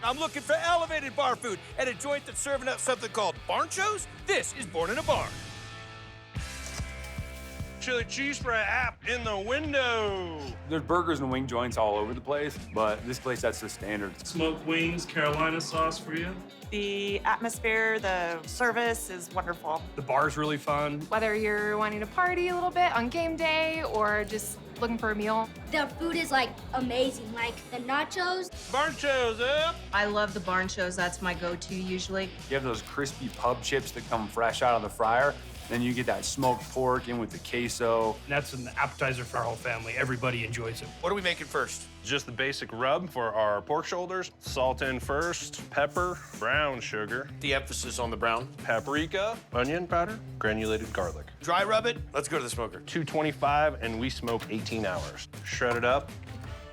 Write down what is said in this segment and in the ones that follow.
I'm looking for elevated bar food at a joint that's serving up something called Barnchos. This is Born in a Barn. Chili cheese fry app in the window. There's burgers and wing joints all over the place, but this place, that's the standard. Smoked wings, Carolina sauce for you. The atmosphere, the service is wonderful. The bar's really fun. Whether you're wanting to party a little bit on game day or just looking for a meal. The food is like amazing, like the nachos. Barnchos up. I love the Barnchos. That's my go-to usually. You have those crispy pub chips that come fresh out of the fryer. Then you get that smoked pork in with the queso. That's an appetizer for our whole family. Everybody enjoys it. What are we making first? Just the basic rub for our pork shoulders. Salt in first, pepper, brown sugar, The emphasis on the brown. paprika, onion powder, granulated garlic. Dry rub it. Let's go to the smoker. 225, and we smoke 18 hours. Shred it up.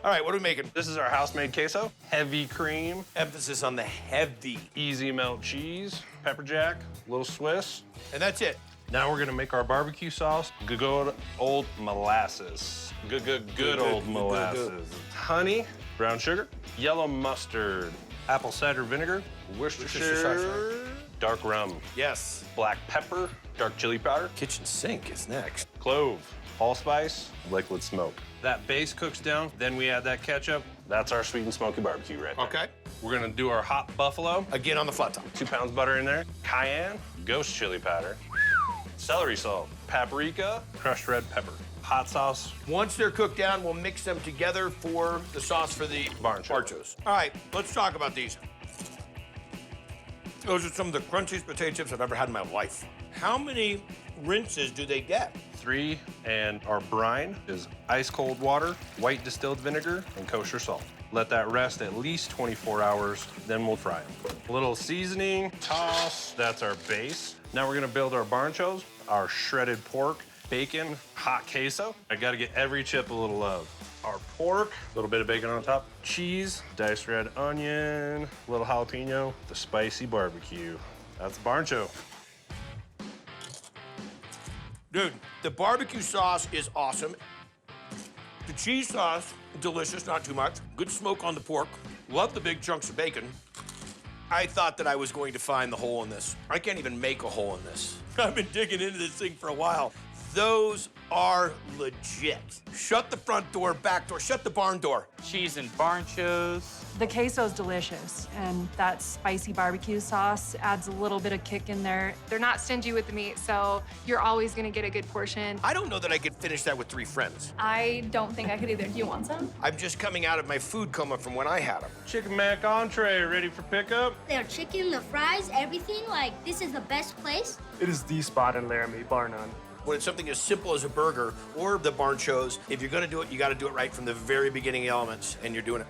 All right, what are we making? This is our house-made queso. Heavy cream, Emphasis on the heavy. easy melt cheese, pepper jack, little Swiss. And that's it. Now we're gonna make our barbecue sauce. Good old molasses. Good old molasses. Honey, brown sugar, yellow mustard, apple cider vinegar, Worcestershire, dark rum, Yes. black pepper, dark chili powder, Kitchen sink is next. clove, allspice, liquid smoke. That base cooks down, then we add that ketchup. That's our sweet and smoky barbecue right there. Okay. We're gonna do our hot buffalo. Again on the flat top. 2 pounds butter in there, cayenne, ghost chili powder, celery salt, paprika, crushed red pepper, hot sauce. Once they're cooked down, we'll mix them together for the sauce for the Barnchos. All right, let's talk about these. Those are some of the crunchiest potato chips I've ever had in my life. How many rinses do they get? 3, and our brine is ice cold water, white distilled vinegar, and kosher salt. Let that rest at least 24 hours, then we'll fry them. A little seasoning, toss, that's our base. Now we're gonna build our barnchos, our shredded pork, bacon, hot queso. I gotta get every chip a little love. Our pork, a little bit of bacon on top, cheese, diced red onion, a little jalapeno, the spicy barbecue. That's barncho. Dude, the barbecue sauce is awesome. The cheese sauce, delicious, not too much. Good smoke on the pork. Love the big chunks of bacon. I thought that I was going to find the hole in this. I can't even make a hole in this. I've been digging into this thing for a while. Those are legit. Shut the front door, back door, shut the barn door. Cheese and Barnchos. The queso's delicious, and that spicy barbecue sauce adds a little bit of kick in there. They're not stingy with the meat, so you're always gonna get a good portion. I don't know that I could finish that with 3 friends. I don't think I could either. Do you want some? I'm just coming out of my food coma from when I had them. Chicken mac entree, ready for pickup? Their chicken, the fries, everything, like this is the best place. It is the spot in Laramie, bar none. When it's something as simple as a burger or the Barnchos, if you're gonna do it, you gotta do it right from the very beginning elements, and you're doing it.